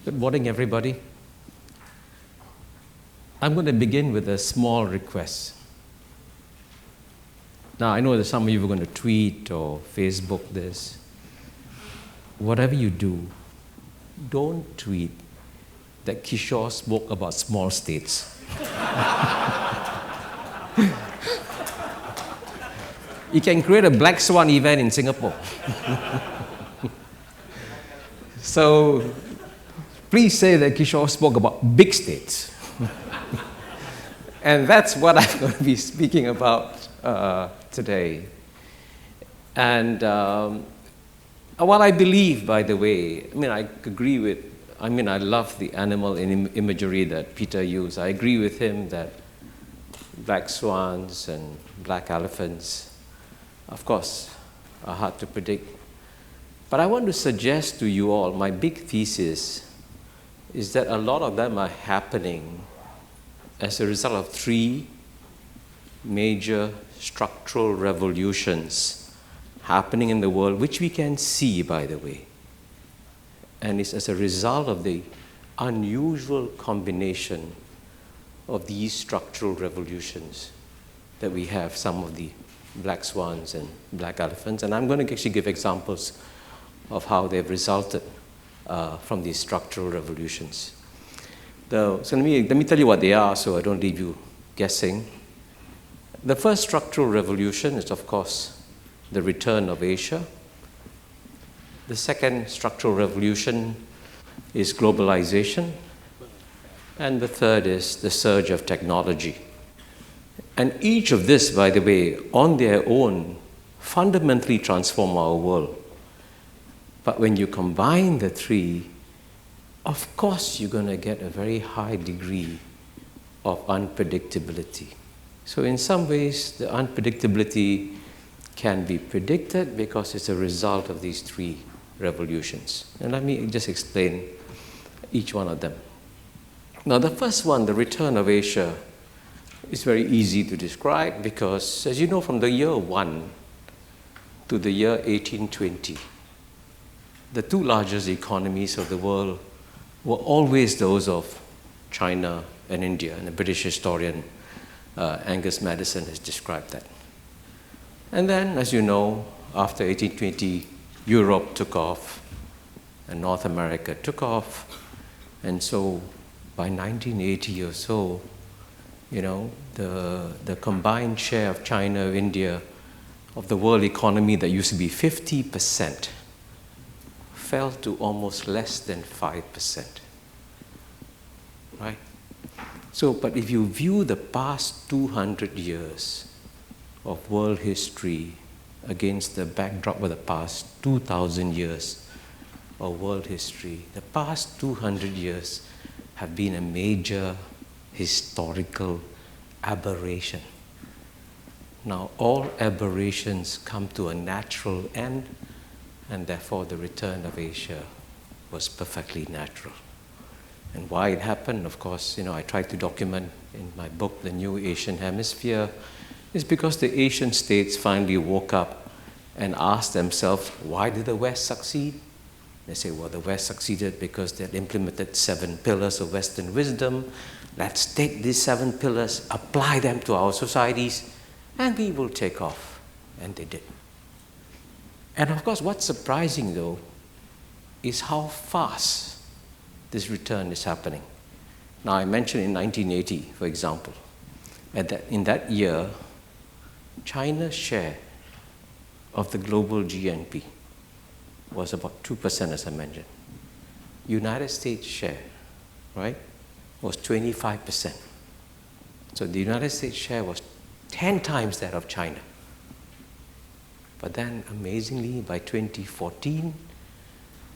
Good morning, everybody. I'm going to begin with a small request. Now, I know that some of you are going to tweet or Facebook this. Whatever you do, don't tweet that Kishore spoke about small states. You can create a Black Swan event in Singapore. So, please say that Kishore spoke about big states. And that's what I'm going to be speaking about today. And what I believe, by the way, I love the animal imagery that Peter used. I agree with him that black swans and black elephants, of course, are hard to predict. But I want to suggest to you all, my big thesis is that a lot of them are happening as a result of three major structural revolutions happening in the world, which we can see, by the way. And it's as a result of the unusual combination of these structural revolutions that we have some of the black swans and black elephants. And I'm going to actually give examples of how they've resulted from these structural revolutions. So let me tell you what they are so I don't leave you guessing. The first structural revolution is, of course, the return of Asia. The second structural revolution is globalization. And the third is the surge of technology. And each of this, by the way, on their own, fundamentally transform our world. But when you combine the three, of course you're going to get a very high degree of unpredictability. So in some ways, the unpredictability can be predicted because it's a result of these three revolutions. And let me just explain each one of them. Now, the first one, the return of Asia, is very easy to describe because, as you know, from the year 1 to the year 1820, the two largest economies of the world were always those of China and India, and the British historian Angus Maddison has described that. And then, as you know, after 1820, Europe took off, and North America took off, and so by 1980 or so, you know, the combined share of China, India, of the world economy that used to be 50%, fell to almost less than 5%, right? So, but if you view the past 200 years of world history against the backdrop of the past 2,000 years of world history, the past 200 years have been a major historical aberration. Now, all aberrations come to a natural end, and therefore the return of Asia was perfectly natural. And why it happened, of course, you know, I tried to document in my book, The New Asian Hemisphere, is because the Asian states finally woke up and asked themselves, why did the West succeed? They say, well, the West succeeded because they had implemented 7 pillars of Western wisdom. Let's take these 7 pillars, apply them to our societies, and we will take off. And they did. And of course, what's surprising, though, is how fast this return is happening. Now, I mentioned in 1980, for example, in that year, China's share of the global GNP was about 2%, as I mentioned. United States share, right, was 25%. So the United States share was 10 times that of China. But then, amazingly, by 2014,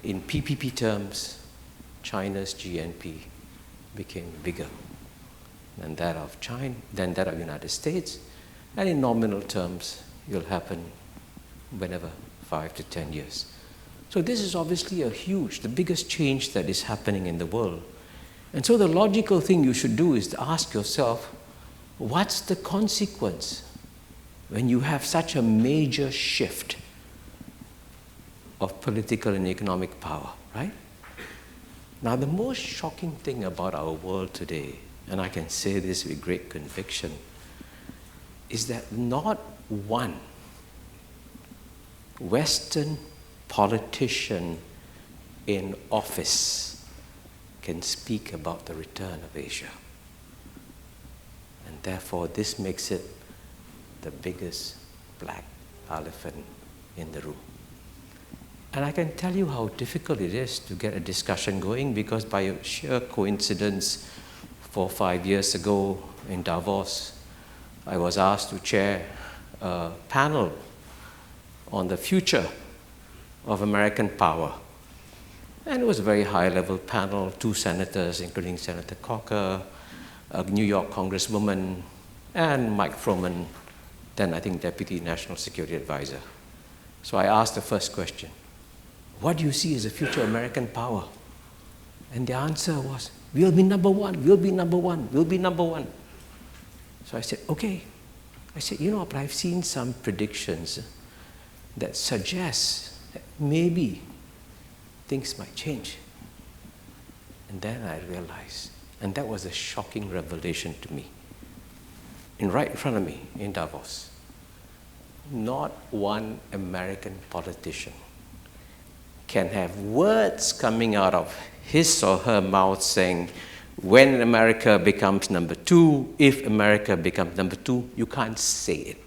in PPP terms, China's GNP became bigger than that of United States, and in nominal terms, it will happen whenever 5 to 10 years. So this is obviously the biggest change that is happening in the world. And so the logical thing you should do is to ask yourself, what's the consequence when you have such a major shift of political and economic power, right? Now, the most shocking thing about our world today, and I can say this with great conviction, is that not one Western politician in office can speak about the return of Asia. And therefore, this makes it the biggest black elephant in the room. And I can tell you how difficult it is to get a discussion going, because by a sheer coincidence, 4 or 5 years ago in Davos, I was asked to chair a panel on the future of American power. And it was a very high-level panel, 2 senators, including Senator Corker, a New York congresswoman, and Mike Froman, then I think Deputy National Security Advisor. So I asked the first question, what do you see as the future of American power? And the answer was, we'll be number one, we'll be number one, we'll be number one. So I said, okay. I said, but I've seen some predictions that suggest that maybe things might change. And then I realized, and that was a shocking revelation to me, right in front of me in Davos, not one American politician can have words coming out of his or her mouth saying, when America becomes number 2, if America becomes number 2, you can't say it.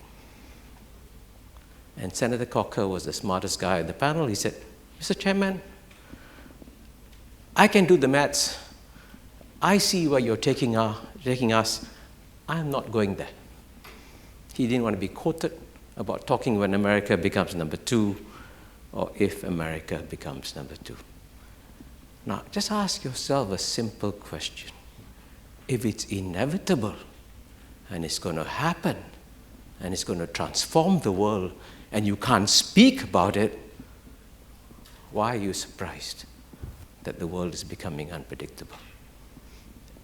And Senator Corker was the smartest guy on the panel. He said, Mr. Chairman, I can do the maths. I see where you're taking us. I'm not going there. He didn't want to be quoted about talking when America becomes number 2 or if America becomes number 2. Now, just ask yourself a simple question. If it's inevitable and it's going to happen and it's going to transform the world and you can't speak about it, why are you surprised that the world is becoming unpredictable?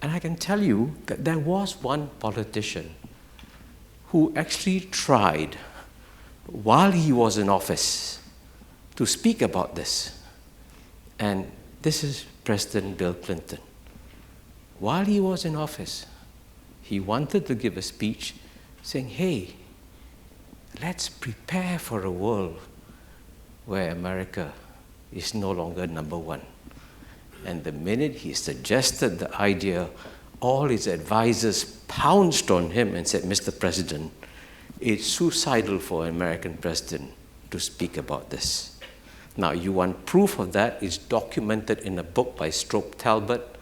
And I can tell you that there was one politician who actually tried, while he was in office, to speak about this. And this is President Bill Clinton. While he was in office, he wanted to give a speech saying, hey, let's prepare for a world where America is no longer number 1. And the minute he suggested the idea, all his advisors pounced on him and said, Mr. President, it's suicidal for an American president to speak about this. Now, you want proof of that? It's documented in a book by Stroop Talbot,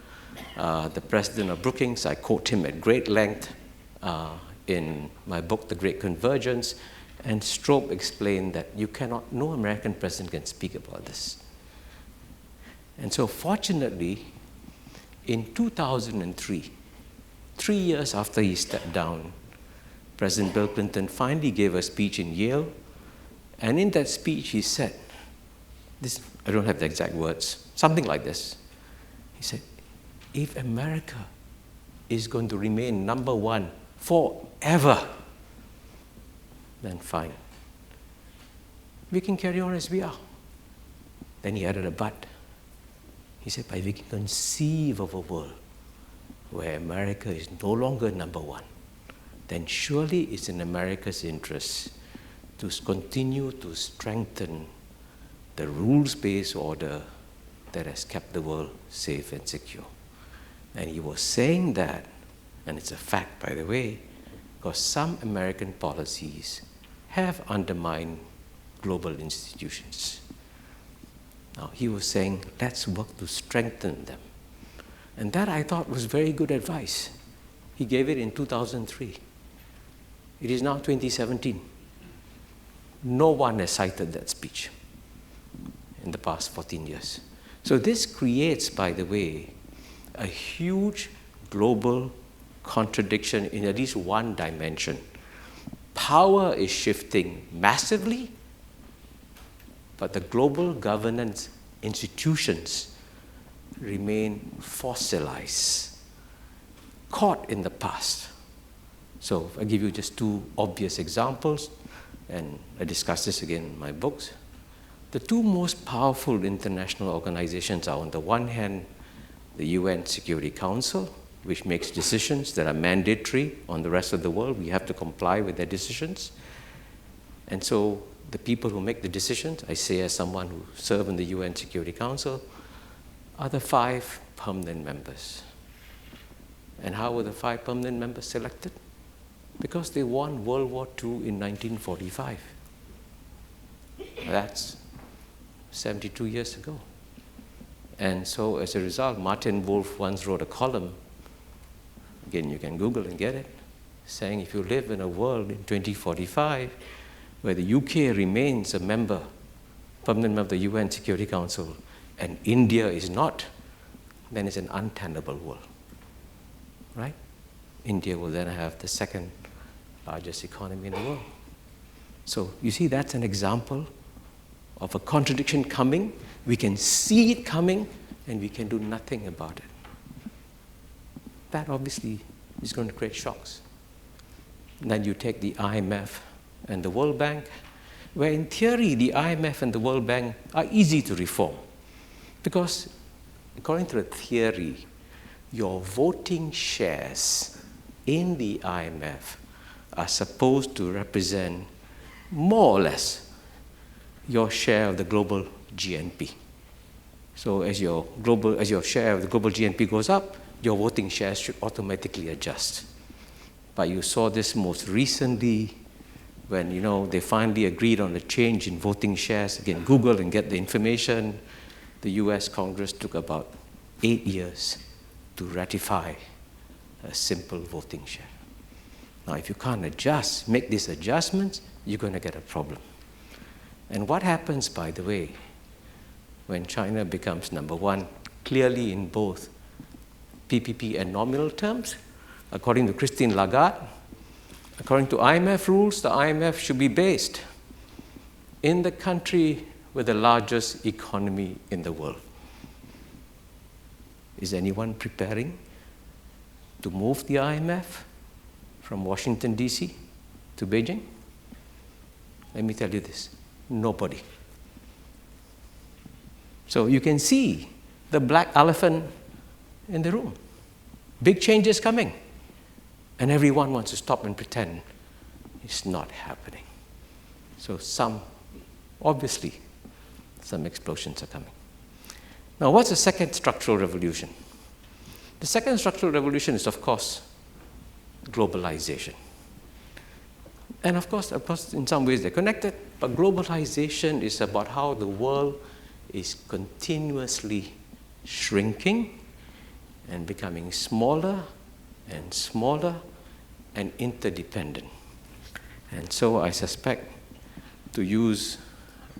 the president of Brookings. I quote him at great length in my book, The Great Convergence. And Stroop explained that no American president can speak about this. And so fortunately, in 2003, 3 years after he stepped down, President Bill Clinton finally gave a speech in Yale. And in that speech, he said, I don't have the exact words, something like this. He said, if America is going to remain number 1 forever, then fine. We can carry on as we are. Then he added a but. He said, but we can conceive of a world where America is no longer number 1, then surely it's in America's interest to continue to strengthen the rules-based order that has kept the world safe and secure. And he was saying that, and it's a fact, by the way, because some American policies have undermined global institutions. Now, he was saying, let's work to strengthen them. And that, I thought, was very good advice. He gave it in 2003. It is now 2017. No one has cited that speech in the past 14 years. So this creates, by the way, a huge global contradiction in at least one dimension. Power is shifting massively, but the global governance institutions remain fossilized, caught in the past. So I'll give you just 2 obvious examples, and I discuss this again in my books. The 2 most powerful international organizations are, on the one hand, the UN Security Council, which makes decisions that are mandatory on the rest of the world. We have to comply with their decisions. And so the people who make the decisions, I say as someone who served in the UN Security Council, are the 5 permanent members. And how were the 5 permanent members selected? Because they won World War II in 1945. That's 72 years ago. And so as a result, Martin Wolf once wrote a column, again, you can Google and get it, saying if you live in a world in 2045 where the UK remains a member, permanent member of the UN Security Council, and India is not, then it's an untenable world, right? India will then have the 2nd largest economy in the world. So you see, that's an example of a contradiction coming. We can see it coming, and we can do nothing about it. That obviously is going to create shocks. Then you take the IMF and the World Bank, where in theory the IMF and the World Bank are easy to reform. Because according to the theory, your voting shares in the IMF are supposed to represent more or less your share of the global GNP. So as your share of the global GNP goes up, your voting shares should automatically adjust. But you saw this most recently when they finally agreed on the change in voting shares. Again, Google and get the information. The US Congress took about 8 years to ratify a simple voting share. Now, if you can't make these adjustments, you're going to get a problem. And what happens, by the way, when China becomes number 1, clearly in both PPP and nominal terms, according to Christine Lagarde, according to IMF rules, the IMF should be based in the country with the largest economy in the world. Is anyone preparing to move the IMF from Washington, D.C. to Beijing? Let me tell you this, nobody. So you can see the black elephant in the room. Big changes coming. And everyone wants to stop and pretend it's not happening. So obviously, some explosions are coming. Now, what's the second structural revolution? The second structural revolution is, of course, globalization. And of course, in some ways they're connected, but globalization is about how the world is continuously shrinking and becoming smaller and smaller and interdependent. And so I suspect, to use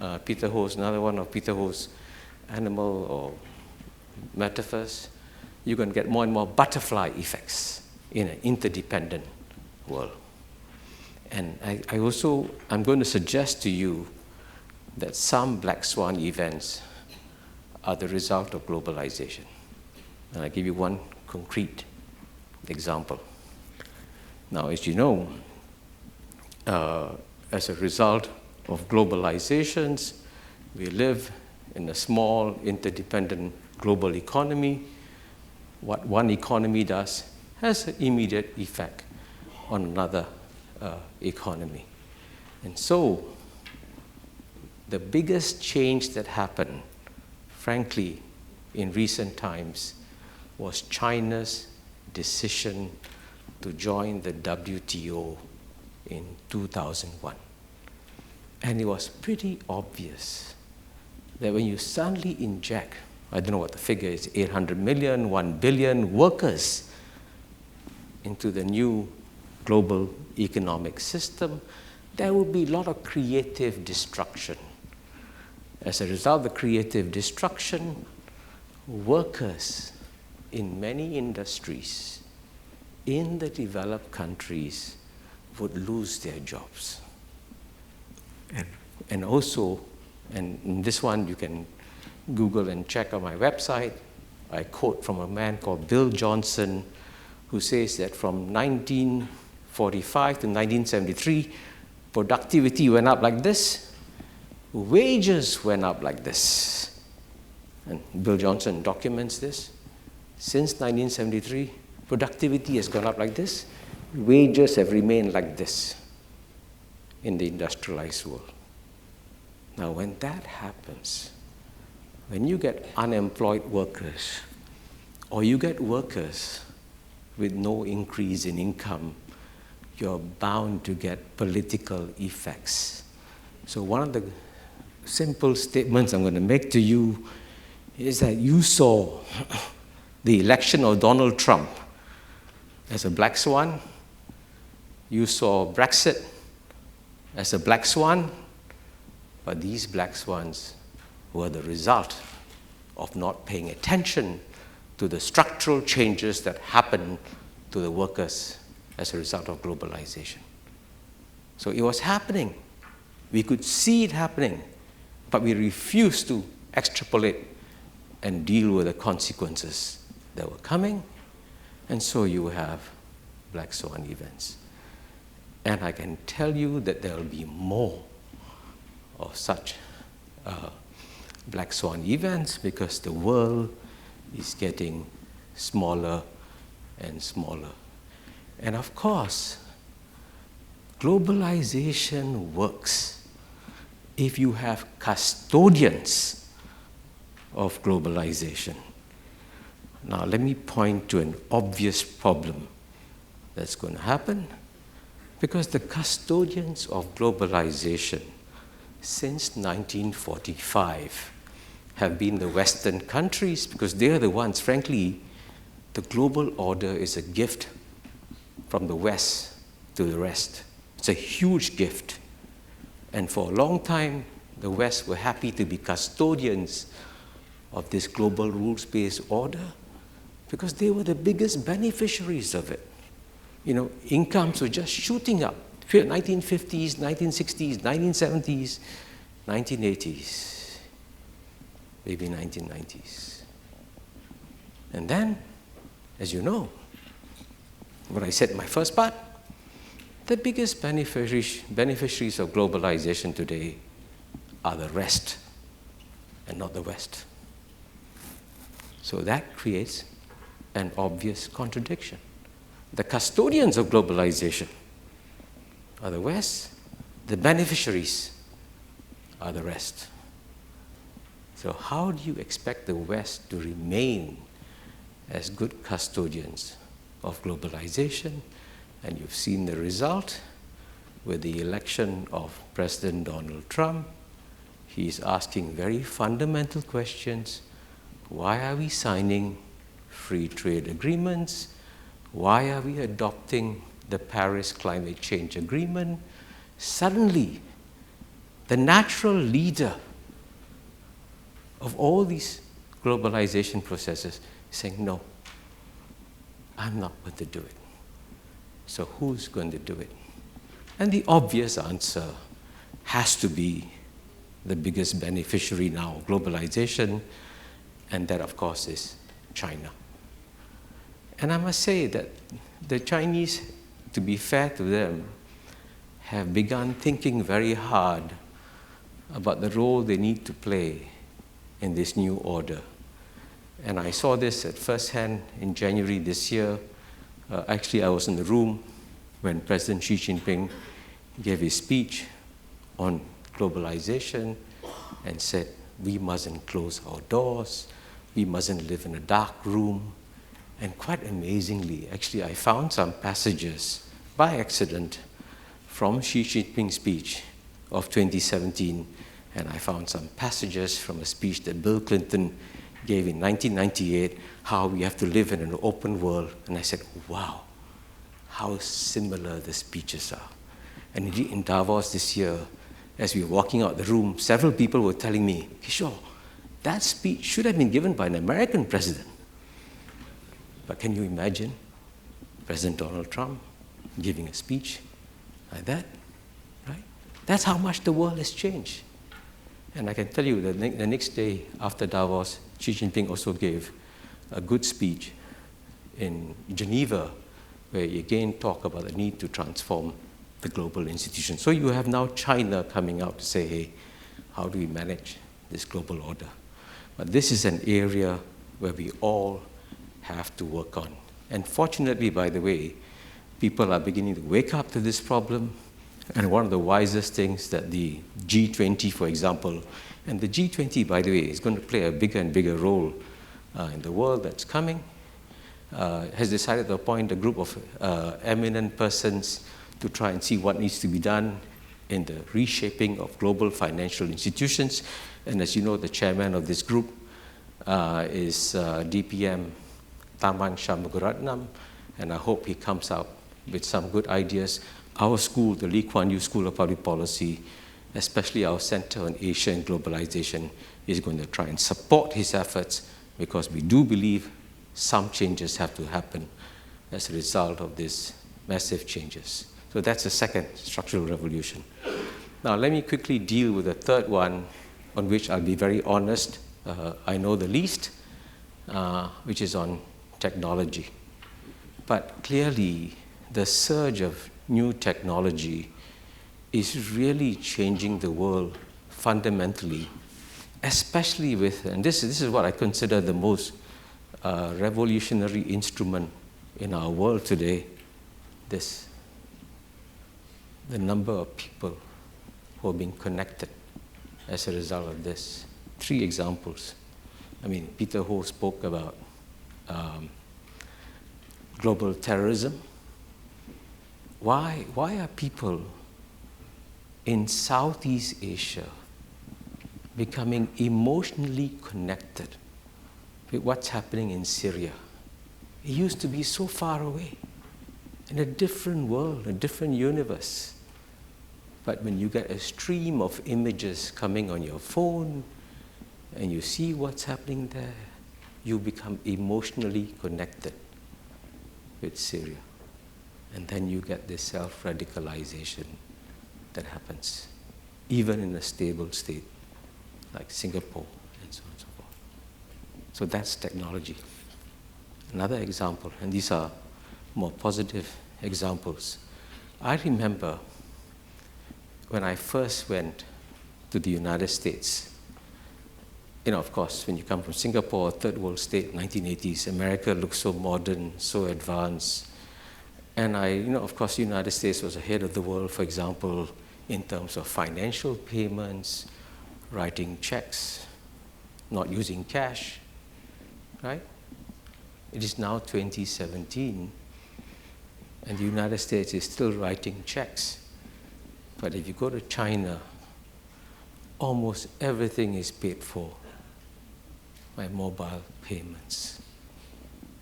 another one of Peter Ho's animal or metaphors, you're going to get more and more butterfly effects in an interdependent world. And I'm going to suggest to you that some black swan events are the result of globalization. And I'll give you one concrete example. Now, as you know, as a result of globalizations, we live in a small, interdependent global economy. What one economy does has an immediate effect on another economy. And so, the biggest change that happened, frankly, in recent times, was China's decision to join the WTO in 2001. And it was pretty obvious that when you suddenly inject, I don't know what the figure is, 800 million, 1 billion workers into the new global economic system, there will be a lot of creative destruction. As a result of the creative destruction, workers in many industries in the developed countries would lose their jobs. And also, and in this one you can Google and check on my website, I quote from a man called Bill Johnson, who says that from 1945 to 1973, productivity went up like this, wages went up like this. And Bill Johnson documents this. Since 1973, productivity has gone up like this. Wages have remained like this in the industrialized world. Now, when that happens, when you get unemployed workers, or you get workers with no increase in income, you're bound to get political effects. So one of the simple statements I'm going to make to you is that you saw the election of Donald Trump as a black swan. You saw Brexit as a black swan, but these black swans were the result of not paying attention to the structural changes that happened to the workers as a result of globalization. So it was happening. We could see it happening, but we refused to extrapolate and deal with the consequences that were coming. And so you have black swan events. And I can tell you that there will be more of such black swan events because the world is getting smaller and smaller. And of course, globalization works if you have custodians of globalization. Now, let me point to an obvious problem that's going to happen, because the custodians of globalization since 1945 have been the Western countries, because they are the ones, frankly, the global order is a gift from the West to the rest. It's a huge gift. And for a long time, the West were happy to be custodians of this global rules-based order because they were the biggest beneficiaries of it. You know, incomes were just shooting up. 1950s, 1960s, 1970s, 1980s, maybe 1990s. And then, as you know, what I said in my first part, the biggest beneficiaries of globalization today are the rest and not the West. So that creates an obvious contradiction. The custodians of globalization are the West, the beneficiaries are the rest. So how do you expect the West to remain as good custodians of globalization? And you've seen the result with the election of President Donald Trump. He's asking very fundamental questions. Why are we signing free trade agreements? Why are we adopting the Paris Climate Change Agreement? Suddenly, the natural leader of all these globalization processes is saying, no, I'm not going to do it. So who's going to do it? And the obvious answer has to be the biggest beneficiary now of globalization, and that, of course, is China. And I must say that the Chinese, to be fair to them, have begun thinking very hard about the role they need to play in this new order. And I saw this at first hand in January this year. Actually, I was in the room when President Xi Jinping gave his speech on globalization and said, we mustn't close our doors, we mustn't live in a dark room. And quite amazingly, actually, I found some passages by accident from Xi Jinping's speech of 2017, and I found some passages from a speech that Bill Clinton gave in 1998, how we have to live in an open world. And I said, wow, how similar the speeches are. And indeed, in Davos this year, as we were walking out the room, several people were telling me, Kishore, that speech should have been given by an American president. But can you imagine President Donald Trump giving a speech like that, right? That's how much the world has changed. And I can tell you that the next day after Davos, Xi Jinping also gave a good speech in Geneva, where he again talked about the need to transform the global institutions. So you have now China coming out to say, hey, how do we manage this global order? But this is an area where we all have to work on. And fortunately, by the way, people are beginning to wake up to this problem. And one of the wisest things that the G20, for example, and the G20, by the way, is going to play a bigger and bigger role in the world that's coming, has decided to appoint a group of eminent persons to try and see what needs to be done in the reshaping of global financial institutions. And as you know, the chairman of this group is DPM Taman Shanmugaratnam, and I hope he comes out with some good ideas. Our school, the Lee Kuan Yew School of Public Policy, especially our Center on Asia and Globalization, is going to try and support his efforts, because we do believe some changes have to happen as a result of these massive changes. So that's the second structural revolution. Now let me quickly deal with the third one, on which I'll be very honest, I know the least, which is on technology. But clearly, the surge of new technology is really changing the world fundamentally, especially with, and this is what I consider the most revolutionary instrument in our world today, the number of people who are being connected as a result of this. 3 examples. I mean, Peter Ho spoke about global terrorism. Why are people in Southeast Asia becoming emotionally connected with what's happening in Syria? It used to be so far away, in a different world, a different universe. But when you get a stream of images coming on your phone and you see what's happening there, you become emotionally connected with Syria. And then you get this self-radicalization that happens, even in a stable state like Singapore and so on and so forth. So that's technology. Another example, and these are more positive examples. I remember when I first went to the United States, of course, when you come from Singapore, a third world state, 1980s, America looked so modern, so advanced. And of course, the United States was ahead of the world, for example, in terms of financial payments, writing checks, not using cash, right? It is now 2017, and the United States is still writing checks. But if you go to China, almost everything is paid for by mobile payments.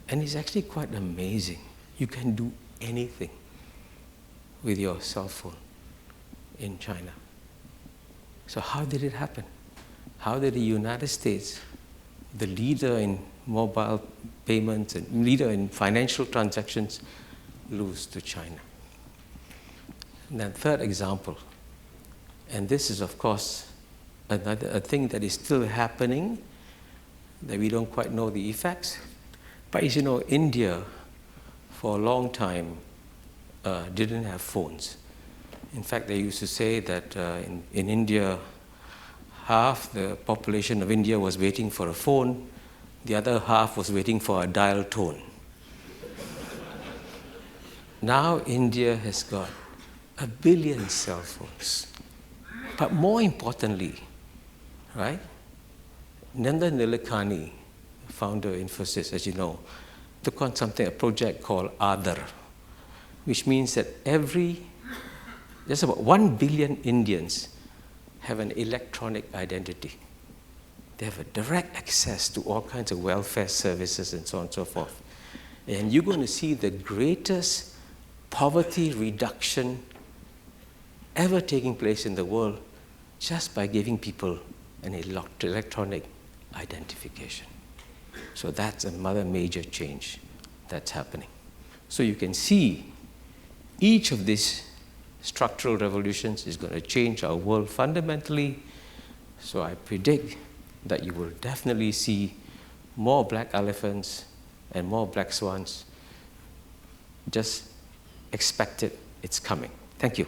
And it's actually quite amazing. You can do anything with your cell phone in China. So how did it happen? How did the United States, the leader in mobile payments and leader in financial transactions, lose to China? And then third example, and this is of course a thing that is still happening, that we don't quite know the effects. But as you know, India, for a long time, didn't have phones. In fact, they used to say that in India, half the population of India was waiting for a phone, the other half was waiting for a dial tone. Now India has got 1 billion cell phones. But more importantly, right, Nandan Nilekani, founder of Infosys, as you know, took on a project called Aadhar, which means that just about 1 billion Indians have an electronic identity. They have a direct access to all kinds of welfare services and so on and so forth. And you're going to see the greatest poverty reduction ever taking place in the world just by giving people an electronic identification. So that's another major change that's happening. So you can see each of these structural revolutions is going to change our world fundamentally. So I predict that you will definitely see more black elephants and more black swans. Just expect it, it's coming. Thank you.